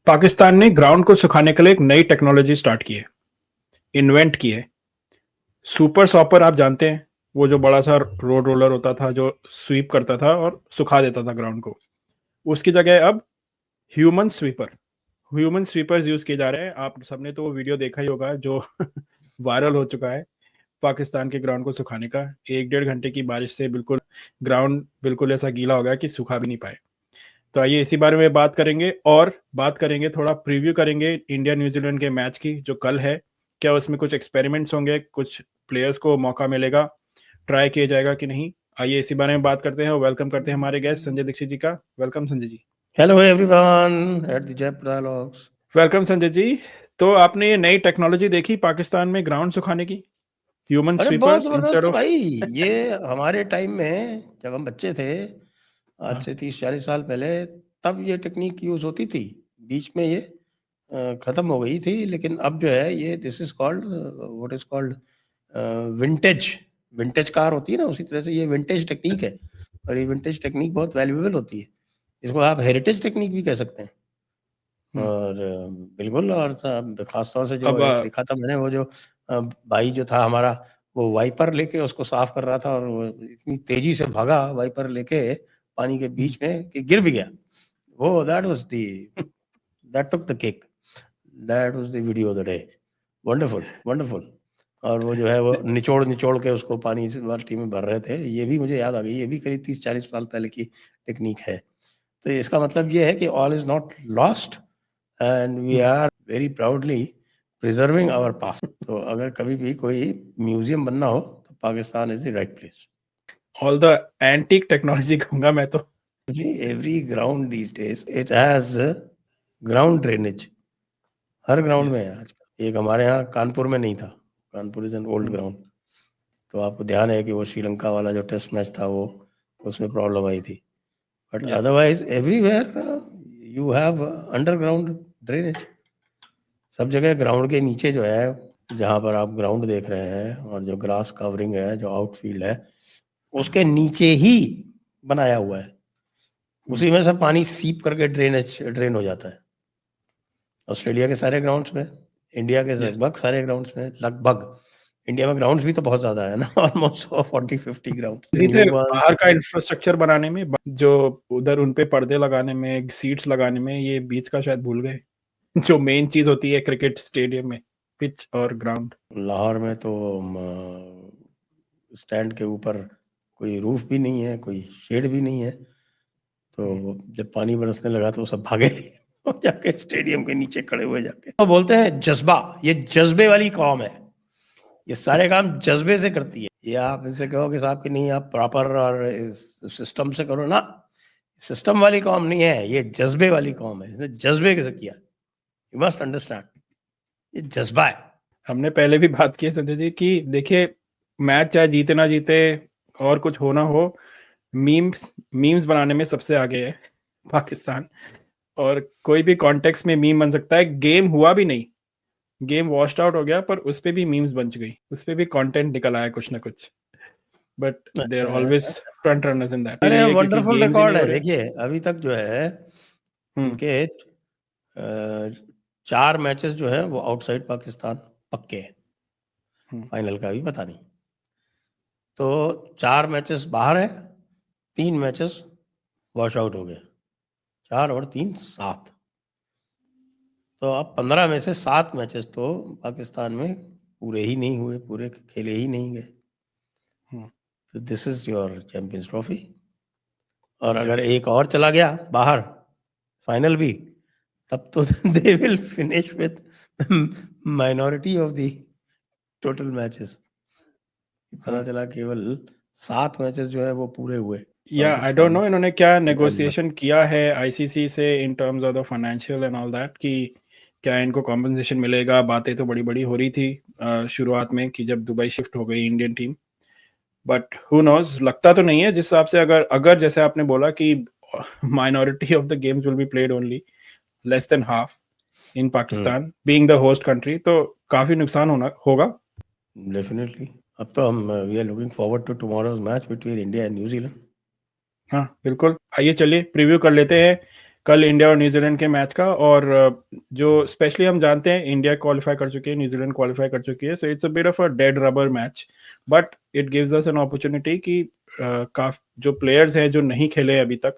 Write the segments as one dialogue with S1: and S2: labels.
S1: पाकिस्तान ने ग्राउंड को सुखाने के लिए एक नई टेक्नोलॉजी स्टार्ट की है, इन्वेंट की है। सुपर सॉपर आप जानते हैं, वो जो बड़ा सा रोड रोलर होता था जो स्वीप करता था और सुखा देता था ग्राउंड को। उसकी जगह अब human sweeper human sweepers use किए जा रहे हैं। आप सबने तो वो वीडियो देखा ही होगा जो वायरल हो चुका है पाकिस्तान के ग्राउंड को सुखाने का। 1-1.5 घंटे की बारिश से बिल्कुल ग्राउंड बिल्कुल ऐसा गीला हो गया कि सूखा भी नहीं पाए। तो आइए इसी बारे में बात करेंगे और बात करेंगे, थोड़ा प्रीव्यू करेंगे इंडिया न्यूजीलैंड के मैच की जो कल है। क्या उसमें कुछ एक्सपेरिमेंट्स होंगे, कुछ प्लेयर्स को मौका मिलेगा, ट्राई किया जाएगा कि नहीं। आइए इसी बारे में बात करते हैं और वेलकम करते हैं हमारे गेस्ट संजय दीक्षित जी का। Welcome Sanjay ji.
S2: Hello everyone at the Jap Dialogues.
S1: Welcome Sanjay ji. तो आपने ये नई टेक्नोलॉजी देखी पाकिस्तान में ग्राउंड सुखाने की, ह्यूमन
S2: अरे बहुत
S1: स्वीपर्स इंस्टेड
S2: जबरदस्त है
S1: ऑफ।
S2: भाई। ये हमारे टाइम में जब हम बच्चे थे, आज
S1: हाँ,
S2: से 30-40 साल पहले, तब ये टेक्निक यूज होती थी। बीच में ये खत्म हो गई थी, लेकिन अब जो है ये this is called what is called vintage vintage car होती है ना, उसी तरह से ये विंटेज टेक्निक है। और ये विंटेज टेक्निक बहुत वैल्यूएबल होती है। इसको आप हेरिटेज टेक्निक भी कह सकते हैं।
S1: हम्म।
S2: और बिल्कुल। और खास तौर से जो
S1: अब
S2: एक देखा था मैंने, वो जो भाई जो था हमारा, वो वाइपर लेके उसको साफ कर रहा था, और वो इतनी तेजी से भागा वाइपर लेके पानी के बीच में कि गिर भी गया। वो that took the cake. That was the video of the day. Wonderful wonderful. और वो जो है वो निचोड़ निचोड़ के उसको पानी से बाल्टी में भर रहे थे। ये भी मुझे याद आ गई, ये भी करीब 30-40 साल पहले की टेक्निक है। तो इसका मतलब ये है कि all is not lost and we are very proudly preserving our past. तो अगर कभी भी कोई म्यूजियम बनना हो तो Pakistan is the right place.
S1: All the antique technology कहूंगा मैं तो।
S2: Every ground these days it has ground drainage. हर ग्राउंड में
S1: यस।
S2: है आजकल। एक हमारे यहाँ कानपुर में नहीं था। Kanpur is an old ground. तो आपको ध्यान है कि वो श्रीलंका वाला जो टेस्ट मैच था, वो उसमें प्रॉब्लम आई थी। But
S1: yes.
S2: Otherwise everywhere you have underground drainage. सब जगह ग्राउंड के नीचे जो है, जहाँ पर आप ग्राउंड देख रहे हैं, और जो ग्रास कवरिंग है, जो आउटफील्ड है, उसके नीचे ही बनाया हुआ है। उसी में से पानी सीप करके ड्रेन हो जाता है। ऑस्ट्रेलिया के सारे ग्राउंड्स में, इंडिया के लगभग सारे ग्राउंड्स में, लगभग। इंडिया में ग्राउंड्स भी तो बहुत ज्यादा है ना, ऑलमोस्ट 40-50 ग्राउंड।
S1: इसी थे
S2: न्यू वन।
S1: बाहर का इंफ्रास्ट्रक्चर बनाने में, जो उधर उन पे पर्दे लगाने में, सीट्स लगाने में, ये बीच का शायद भूल गए। जो मेन चीज होती है क्रिकेट स्टेडियम में, पिच और ग्राउंड।
S2: लाहौर में तो स्टैंड के ऊपर कोई रूफ भी नहीं है, कोई शेड भी नहीं है। तो जब पानी बरसने लगा तो सब भागे और जाके स्टेडियम के नीचे खड़े हुए जाके। तो बोलते हैं जज्बा, ये जज्बे वाली कौम है। ये सारे काम जज्बे से करती है। ये आप इनसे कहो कि साहब कि नहीं आप प्रॉपर और सिस्टम से करो ना, सिस्टम वाली कौम नहीं है, ये जज्बे वाली कौम है। इसने जज्बे से किया। यू मस्ट अंडरस्टैंड, ये जज्बा है।
S1: हमने पहले भी बात की है संजय जी कि देखिए, मैच चाहे जीते ना जीते और कुछ होना हो, मीम्स मीम्स बनाने में सबसे आगे है पाकिस्तान। और कोई भी कॉन्टेक्स्ट में मीम बन सकता है। गेम हुआ भी नहीं, गेम वॉश्ड आउट हो गया, पर उस पे भी मीम्स बन गई, उस पे भी कंटेंट निकल आया कुछ ना कुछ। But they are always front runners in that.
S2: अरे
S1: ये क्योंकि
S2: वंडरफुल
S1: गेम्स ही नहीं
S2: रिकॉर्ड
S1: हो
S2: है।
S1: रहे।
S2: देखिए अभी तक जो है
S1: हम्म।
S2: इनके 4 मैचेस जो है वो आउटसाइड पाकिस्तान पक्के हैं। फाइनल का भी पता नहीं। तो 4 मैचेस बाहर है, 3 मैचेस वॉश आउट हो गए। 4 और 3 7। तो अब 15 में से 7 मैचेस तो पाकिस्तान में पूरे ही नहीं हुए, पूरे खेले ही नहीं गए। तो this is your champions trophy. और अगर एक और चला गया बाहर फाइनल भी, तब तो they will finish with minority of the total matches. पता चला केवल 7 मैचेस जो है वो पूरे हुए
S1: या आई डोंट
S2: पाकिस्तान।
S1: नो इन्होंने क्या नेगोशिएशन किया है आईसीसी से इन terms of the financial and all that, कि क्या इनको कॉम्पनसेशन मिलेगा। बातें तो बड़ी बड़ी हो रही थी शुरुआत में कि जब दुबई शिफ्ट हो गई Indian team. But who knows, लगता तो नहीं है जिस हिसाब से। अगर अगर जैसे आपने बोला कि minority of the games will be played only, less than half in Pakistan being the host country, तो काफी नुकसान होगा
S2: डेफिनेटली। अब तो हम we are looking forward to tomorrow's match between India and New Zealand.
S1: हाँ बिल्कुल। आइए चलिए प्रीव्यू कर लेते हैं कल इंडिया और न्यूजीलैंड के मैच का, और जो स्पेशली हम जानते हैं इंडिया क्वालिफाई कर चुकी है, न्यूजीलैंड क्वालिफाई कर चुकी है, so it's a bit of a dead rubber match, but it gives us an opportunity कि जो प्लेयर्स हैं जो नहीं खेले अभी तक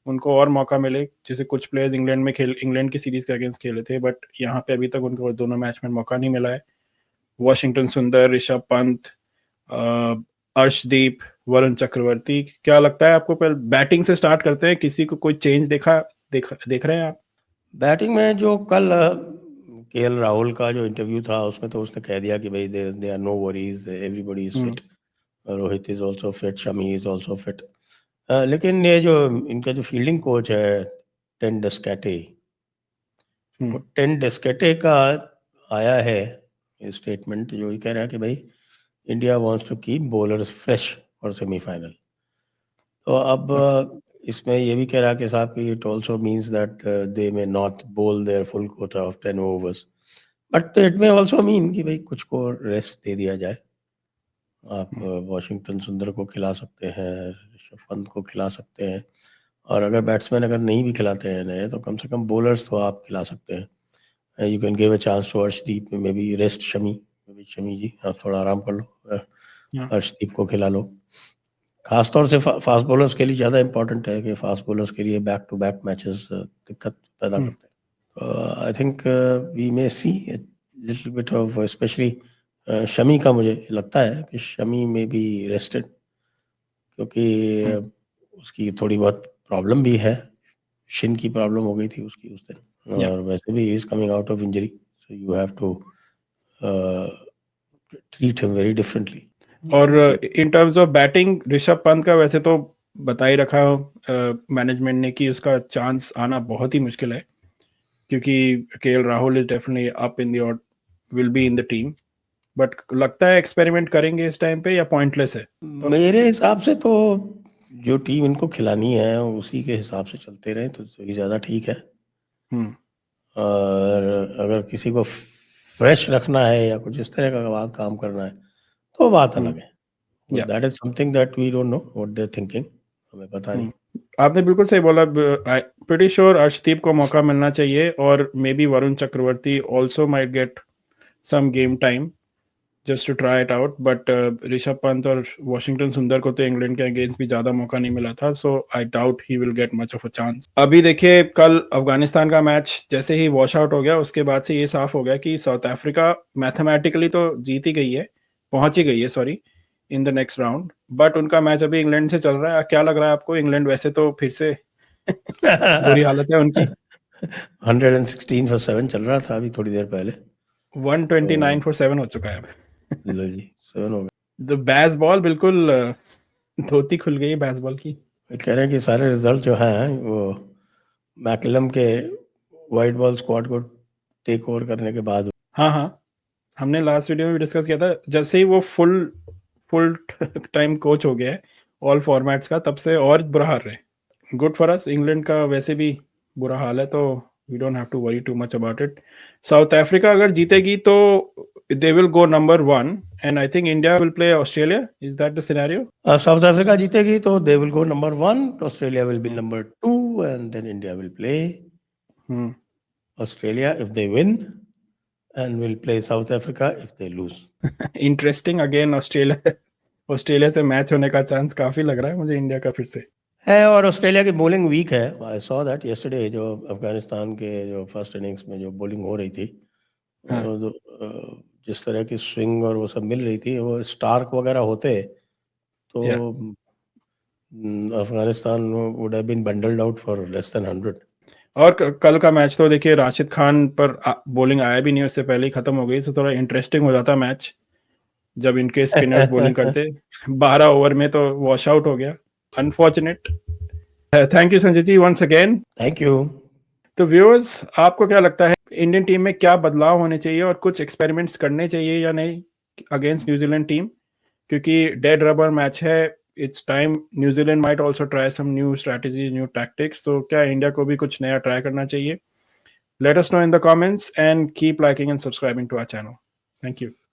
S1: उनको और मौका मिले। जैसे कुछ प्लेयर्स इंग्लैंड की सीरीज के अगेंस्ट खेले थे, बट यहाँ पे अभी तक उनको दोनों मैच में मौका नहीं मिला है। वॉशिंगटन सुंदर, ऋषभ पंत, अर्शदीप, वरुण चक्रवर्ती, क्या लगता है आपको? पहले बैटिंग से स्टार्ट करते हैं, किसी को कोई चेंज देख रहे हैं आप?
S2: बैटिंग में जो कल केएल राहुल का जो इंटरव्यू था उसमें तो उसने कह दिया कि भाई they are no worries, everybody is fit, Rohit is also fit, Shami is also fit. लेकिन ये जो इनका जो फील्डिंग कोच है टेन डेस्कैटे, वो टेन डेस्कैटे का आया है स्टेटमेंट जो ये कह रहा है कि भाई India wants to keep bowlers fresh for semifinal. तो अब इसमें ये भी कह रहा है कि साहब कि it also means that they may not bowl their full quota of 10 overs, but it may also mean कि भाई कुछ को रेस्ट दे दिया जाए। आप वॉशिंगटन सुंदर को खिला सकते हैं, ऋषभ पंत को खिला सकते हैं, और अगर बैट्समैन अगर नहीं भी खिलाते हैं नए तो कम से कम बॉलर्स तो आप खिला सकते हैं। You can give a chance to Arshdeep, maybe rest Shami ji आप थोड़ा आराम कर लो, अर्शदीप को खिला लो। खासतौर से फास्ट बॉलर्स के लिए ज़्यादा इम्पोर्टेंट है कि फास्ट बॉलर्स के लिए बैक टू बैक मैचेस दिक्कत पैदा करते हैं। I think we may see little bit of specially Shami का मुझे लगता है कि शमी में बी रेस्टेड, क्योंकि उसकी थोड़ी बहुत प्रॉब्लम भी है, शिन की प्रॉब्लम हो गई थी उसकी उस दिन, और वैसे भी is coming out of injury, so you have to treat him very differently.
S1: और in terms of batting, Rishabh Pant का वैसे तो बता ही रखा मैनेजमेंट ने कि उसका चांस आना बहुत ही मुश्किल है, क्योंकि KL Rahul is definitely up in the will be in the team, but लगता है एक्सपेरिमेंट करेंगे इस टाइम पे या पॉइंटलेस है?
S2: मेरे हिसाब से तो जो टीम इनको खिलानी है उसी के हिसाब से चलते रहे तो ये ज़्यादा ठीक है। और अगर किसी को फ्रेश रखना है या कुछ इस तरह का बात काम करना है तो बात अलग है। That is something that we don't know what they are thinking, हमें पता नहीं।
S1: आपने बिल्कुल सही बोला। प्रीटी श्योर अर्शदीप को मौका मिलना चाहिए, और maybe Varun Chakravarthy also might get some game time just to try it out, but Rishabh Pant और वॉशिंगटन सुंदर को तो इंग्लैंड के अगेंस्ट भी ज्यादा मौका नहीं मिला था, so I doubt he will get much of a chance. अभी देखिए, कल अफगानिस्तान का मैच जैसे ही वॉश आउट हो गया उसके बाद से ये साफ हो गया कि साउथ अफ्रीका मैथमेटिकली तो जीत ही गई है, पहुंच ही गई है, sorry, in the next round, but उनका मैच अभी इंग्लैंड से चल रहा है। क्या लग रहा है आपको? इंग्लैंड वैसे तो फिर से बुरी हालत है उनकी।
S2: 116 for 7 चल रहा था अभी थोड़ी देर पहले,
S1: 129 for 7 हो चुका है अब।
S2: लो जी 7 हो गया।
S1: द बैस बॉल बिल्कुल धोती खुल गई बैस बॉल की।
S2: कह रहे हैं कि सारे रिजल्ट जो हैं वो मैकलम के वाइट बॉल स्क्वाड को टेक ओवर करने के बाद।
S1: हाँ, हमने लास्ट वीडियो में भी डिस्कस किया था, जैसे ही वो फुल टाइम कोच हो गया है ऑल फॉर्मेट्स का, तब से और बुरा हाल रहे। गुड फॉर अस, इंग्लैंड का वैसे भी बुरा हाल है, तो we don't have to worry too much about it. South Africa अगर जीतेगी तो they will go number 1, and I think India will play Australia. Is that the scenario?
S2: South Africa जीतेगी तो they will go number 1, Australia will be number 2, and then India will play Australia if they win, and will play South Africa if they lose.
S1: Interesting. Again Australia से match होने का chance काफी लग रहा है मुझे इंडिया का फिर से
S2: है, और ऑस्ट्रेलिया की बॉलिंग वीक है। आई सॉ दैट यस्टरडे, जो अफगानिस्तान के जो फर्स्ट इनिंग्स में जो बॉलिंग हो रही थी, जिस तरह की स्विंग और वो सब मिल रही थी, वो स्टार्क वगैरह होते तो Afghanistan would have been bundled out for less than 100।
S1: और कल का मैच तो देखिए, राशिद खान पर बॉलिंग आया भी नहीं, उससे पहले ही खत्म हो गई, तो थोड़ा इंटरेस्टिंग हो जाता मैच जब इनके स्पिनर्स बॉलिंग करते। 12 ओवर में तो वॉश आउट हो गया, unfortunate. Thank you Sanjay ji once again.
S2: Thank you.
S1: तो व्यूअर्स, आपको क्या लगता है इंडियन टीम में क्या बदलाव होने चाहिए और कुछ एक्सपेरिमेंट्स करने चाहिए या नहीं अगेंस्ट न्यूजीलैंड टीम? क्योंकि डेड रबर मैच है, it's time New Zealand might also try some new strategy, new tactics, तो क्या इंडिया को भी कुछ नया ट्राई करना चाहिए? Let us know in the comments and keep liking and subscribing to our channel. Thank you.